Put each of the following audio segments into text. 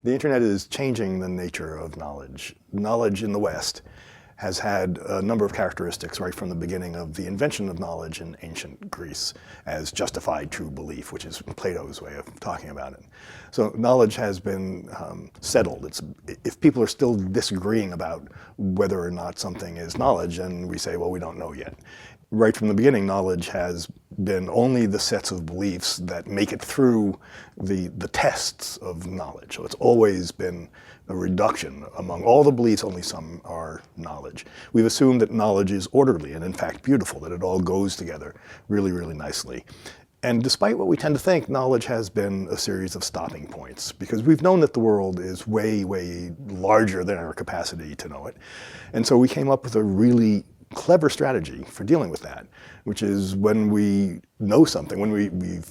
The internet is changing the nature of knowledge. Knowledge in the West has had a number of characteristics right from the beginning of the invention of knowledge in ancient Greece as justified true belief, which is Plato's way of talking about it. So knowledge has been settled. If people are still disagreeing about whether or not something is knowledge, and we say, well, we don't know yet. Right from the beginning, knowledge has been only the sets of beliefs that make it through the tests of knowledge. So it's always been a reduction. Among all the beliefs, only some are knowledge. We've assumed that knowledge is orderly and in fact beautiful, that it all goes together really, really nicely. And despite what we tend to think, knowledge has been a series of stopping points, because we've known that the world is way, way larger than our capacity to know it. And so we came up with a really clever strategy for dealing with that, which is when we know something, when we've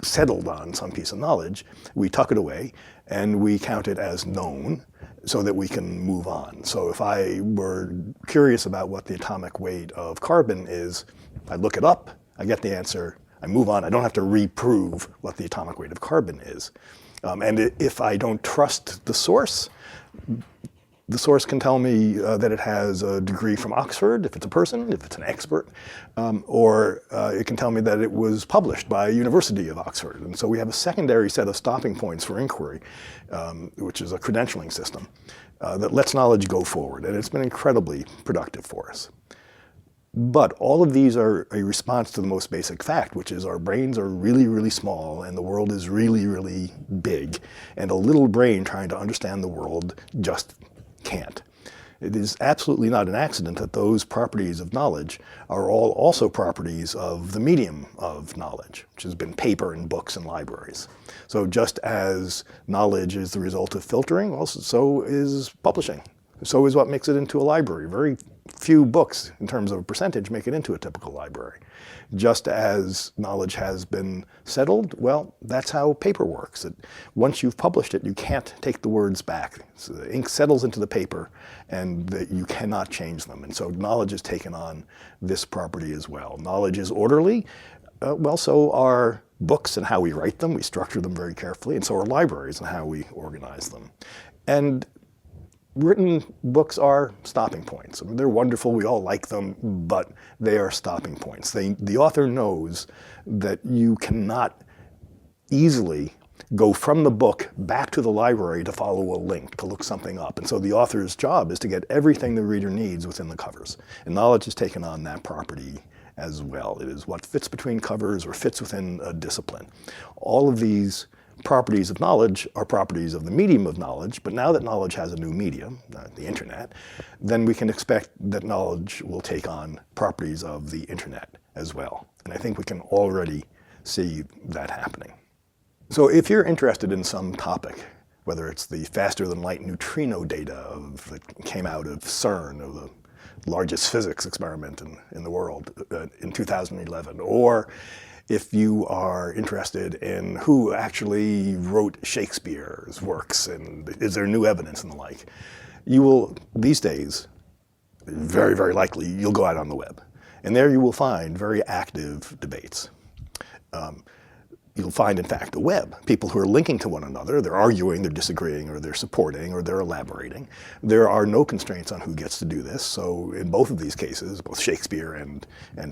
settled on some piece of knowledge, we tuck it away and we count it as known so that we can move on. So if I were curious about what the atomic weight of carbon is, I look it up, I get the answer, I move on. I don't have to reprove what the atomic weight of carbon is. And if I don't trust the source can tell me that it has a degree from Oxford, if it's a person, if it's an expert, or it can tell me that it was published by University of Oxford. And so we have a secondary set of stopping points for inquiry, which is a credentialing system that lets knowledge go forward. And it's been incredibly productive for us. But all of these are a response to the most basic fact, which is our brains are really, really small and the world is really, really big. And a little brain trying to understand the world just can't. It is absolutely not an accident that those properties of knowledge are all also properties of the medium of knowledge, which has been paper and books and libraries. So just as knowledge is the result of filtering, well, so is publishing. So is what makes it into a library. Very few books, in terms of a percentage, make it into a typical library. Just as knowledge has been settled, well, that's how paper works. Once you've published it, you can't take the words back. So the ink settles into the paper, and you cannot change them. And so knowledge has taken on this property as well. Knowledge is orderly. Well, so are books and how we write them. We structure them very carefully, and so are libraries and how we organize them. And written books are stopping points. I mean, they're wonderful, we all like them, but they are stopping points. The author knows that you cannot easily go from the book back to the library to follow a link, to look something up. And so the author's job is to get everything the reader needs within the covers. And knowledge has taken on that property as well. It is what fits between covers or fits within a discipline. All of these properties of knowledge are properties of the medium of knowledge, but now that knowledge has a new medium, the internet, then we can expect that knowledge will take on properties of the internet as well. And I think we can already see that happening. So if you're interested in some topic, whether it's the faster than light neutrino data that came out of CERN, of the largest physics experiment in the world in 2011, or if you are interested in who actually wrote Shakespeare's works and is there new evidence and the like, you will, these days, very, very likely, you'll go out on the web. And there you will find very active debates. You'll find, in fact, a web. People who are linking to one another, they're arguing, they're disagreeing, or they're supporting, or they're elaborating. There are no constraints on who gets to do this. So in both of these cases, both Shakespeare and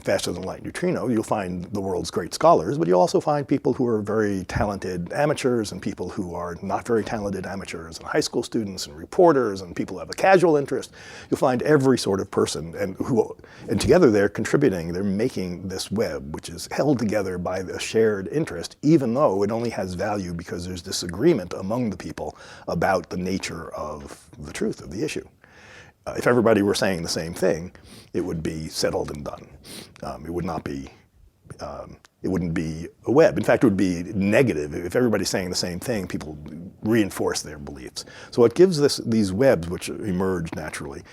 faster than light neutrino, you'll find the world's great scholars, but you'll also find people who are very talented amateurs and people who are not very talented amateurs, and high school students and reporters and people who have a casual interest. You'll find every sort of person, and together they're contributing, they're making this web, which is held together by a shared interest, even though it only has value because there's disagreement among the people about the nature of the truth of the issue. If everybody were saying the same thing, it would be settled and done. It wouldn't be a web. In fact, it would be negative. If everybody's saying the same thing, people reinforce their beliefs. So what gives these webs, which emerge naturally,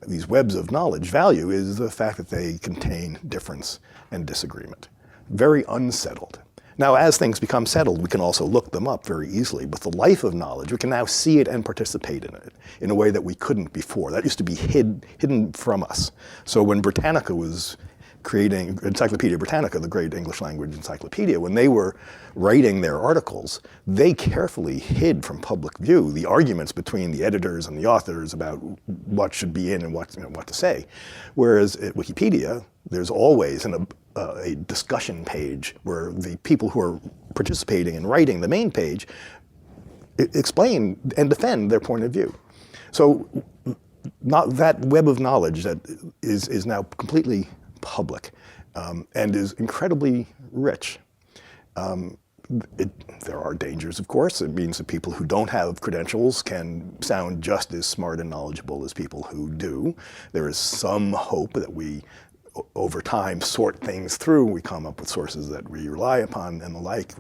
these webs of knowledge value, is the fact that they contain difference and disagreement. Very unsettled. Now, as things become settled, we can also look them up very easily. But the life of knowledge, we can now see it and participate in it in a way that we couldn't before. That used to be hidden from us. So when Britannica was creating Encyclopedia Britannica, the great English language encyclopedia, when they were writing their articles, they carefully hid from public view the arguments between the editors and the authors about what should be in and what to say. Whereas at Wikipedia, there's always a discussion page where the people who are participating in writing the main page explain and defend their point of view. So that web of knowledge that is now completely public and is incredibly rich. There are dangers, of course. It means that people who don't have credentials can sound just as smart and knowledgeable as people who do. There is some hope that we, over time, sort things through. We come up with sources that we rely upon and the like.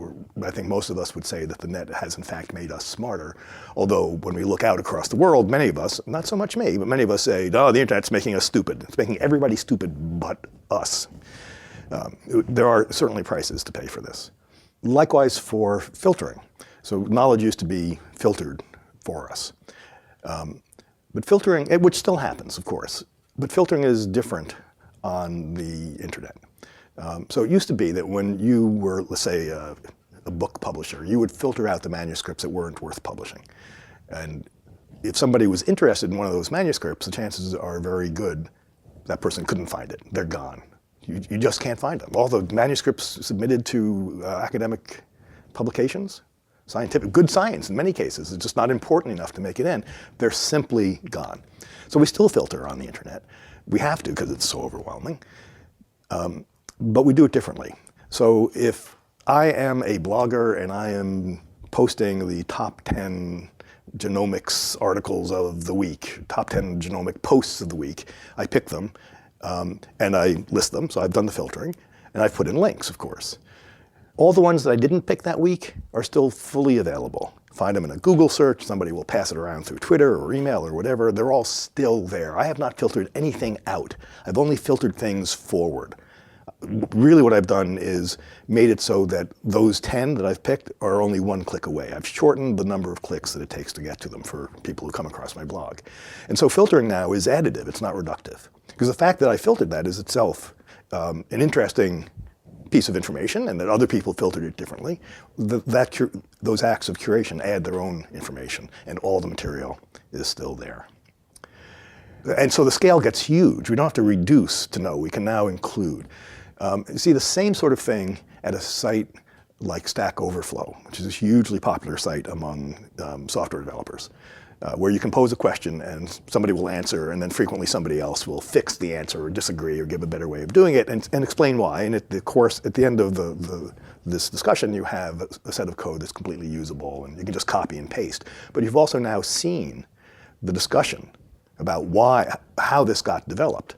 I think most of us would say that the net has in fact made us smarter. Although when we look out across the world, many of us, not so much me, but many of us say, no, the internet's making us stupid. It's making everybody stupid but us. There are certainly prices to pay for this. Likewise for filtering. So knowledge used to be filtered for us. But filtering, which still happens, of course, but filtering is different on the internet. So it used to be that when you were, let's say, a book publisher, you would filter out the manuscripts that weren't worth publishing. And if somebody was interested in one of those manuscripts, the chances are very good that person couldn't find it. They're gone. You just can't find them. All the manuscripts submitted to academic publications, scientific, good science in many cases, it's just not important enough to make it in. They're simply gone. So we still filter on the internet. We have to because it's so overwhelming, but we do it differently. So if I am a blogger and I am posting the top 10 genomics articles of the week, top 10 genomic posts of the week, I pick them and I list them, so I've done the filtering, and I've put in links, of course. All the ones that I didn't pick that week are still fully available. Find them in a Google search, somebody will pass it around through Twitter or email or whatever, they're all still there. I have not filtered anything out. I've only filtered things forward. Really what I've done is made it so that those 10 that I've picked are only one click away. I've shortened the number of clicks that it takes to get to them for people who come across my blog. And so filtering now is additive, it's not reductive. Because the fact that I filtered that is itself an interesting piece of information, and that other people filtered it differently. Those acts of curation add their own information, and all the material is still there. And so the scale gets huge. We don't have to reduce to know. We can now include. You see the same sort of thing at a site like Stack Overflow, which is a hugely popular site among software developers, where you can pose a question and somebody will answer, and then frequently somebody else will fix the answer or disagree or give a better way of doing it and explain why. And at the end of this discussion, you have a set of code that's completely usable, and you can just copy and paste. But you've also now seen the discussion about how this got developed.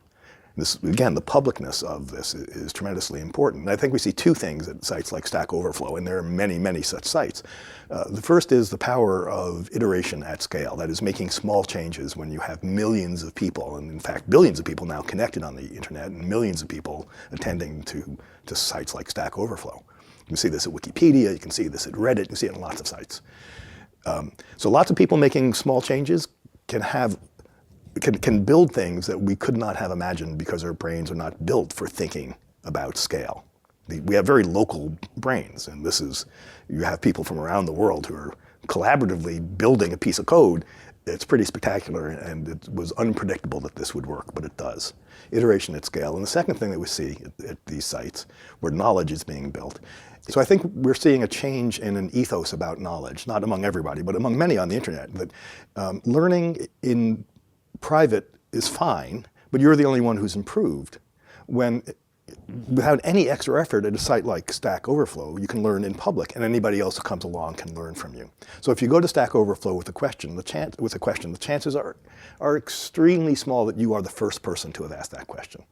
This, again, the publicness of this is tremendously important. And I think we see two things at sites like Stack Overflow, and there are many, many such sites. The first is the power of iteration at scale. That is making small changes when you have millions of people, and in fact billions of people now connected on the internet, and millions of people attending to sites like Stack Overflow. You can see this at Wikipedia, you can see this at Reddit, you can see it on lots of sites. So lots of people making small changes can build things that we could not have imagined because our brains are not built for thinking about scale. We have very local brains, and you have people from around the world who are collaboratively building a piece of code. It's pretty spectacular, and it was unpredictable that this would work, but it does. Iteration at scale. And the second thing that we see at these sites where knowledge is being built. So I think we're seeing a change in an ethos about knowledge, not among everybody, but among many on the internet, that learning in private is fine, but you're the only one who's improved. When, without any extra effort at a site like Stack Overflow, you can learn in public, and anybody else who comes along can learn from you. So if you go to Stack Overflow with a question, the chances are extremely small that you are the first person to have asked that question.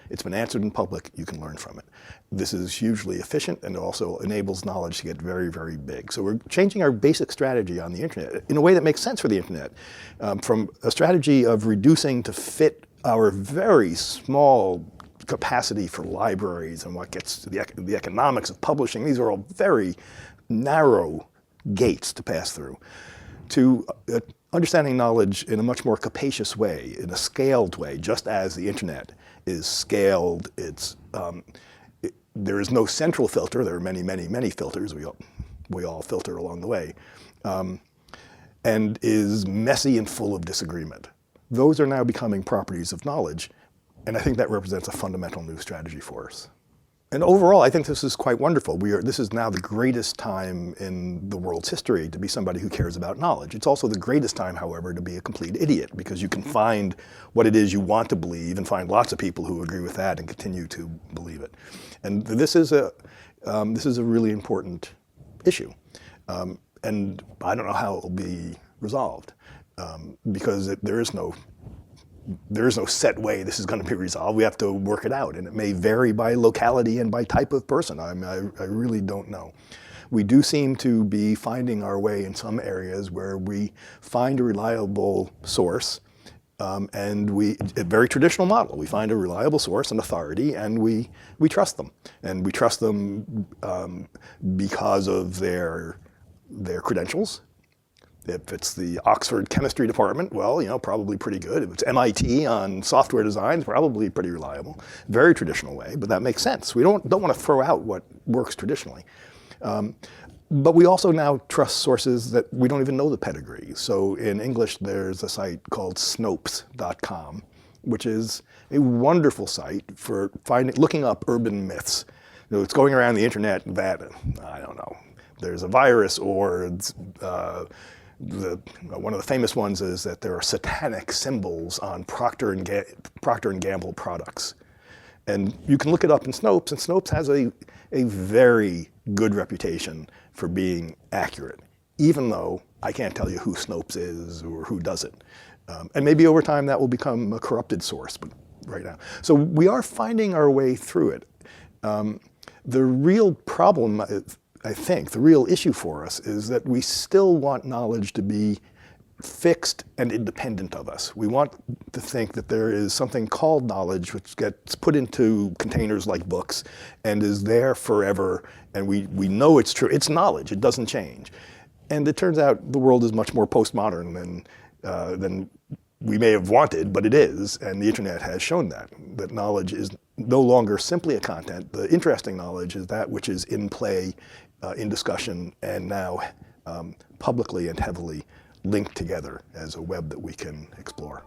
It's been answered in public, you can learn from it. This is hugely efficient, and it also enables knowledge to get very, very big. So we're changing our basic strategy on the internet in a way that makes sense for the internet. From a strategy of reducing to fit our very small capacity for libraries and what gets to the economics of publishing. These are all very narrow gates to pass through. To understanding knowledge in a much more capacious way, in a scaled way, just as the internet is scaled, it's there is no central filter. There are many, many, many filters. We all filter along the way, and is messy and full of disagreement. Those are now becoming properties of knowledge, and I think that represents a fundamental new strategy for us. And overall, I think this is quite wonderful. This is now the greatest time in the world's history to be somebody who cares about knowledge. It's also the greatest time, however, to be a complete idiot, because you can find what it is you want to believe and find lots of people who agree with that and continue to believe it. And this is a really important issue. And I don't know how it will be resolved, because there is no set way this is going to be resolved. We have to work it out, and it may vary by locality and by type of person. I really don't know. We do seem to be finding our way in some areas where we find a reliable source, and a very traditional model. We find a reliable source, an authority, and we trust them. And we trust them because of their credentials. If it's the Oxford chemistry department, well, probably pretty good. If it's MIT on software design, probably pretty reliable. Very traditional way, but that makes sense. We don't want to throw out what works traditionally. But we also now trust sources that we don't even know the pedigree. So in English, there's a site called Snopes.com, which is a wonderful site for looking up urban myths. It's going around the internet that, I don't know, there's a virus, or one of the famous ones is that there are satanic symbols on Procter & Gamble products. And you can look it up in Snopes, and Snopes has a very good reputation for being accurate, even though I can't tell you who Snopes is or who does it. And maybe over time that will become a corrupted source, but right now. So we are finding our way through it. The real problem, I think, the real issue for us is that we still want knowledge to be fixed and independent of us. We want to think that there is something called knowledge which gets put into containers like books and is there forever, and we know it's true. It's knowledge. It doesn't change. And it turns out the world is much more postmodern than we may have wanted, but it is, and the internet has shown that knowledge is no longer simply a content. The interesting knowledge is that which is in play, in discussion, and now publicly and heavily linked together as a web that we can explore.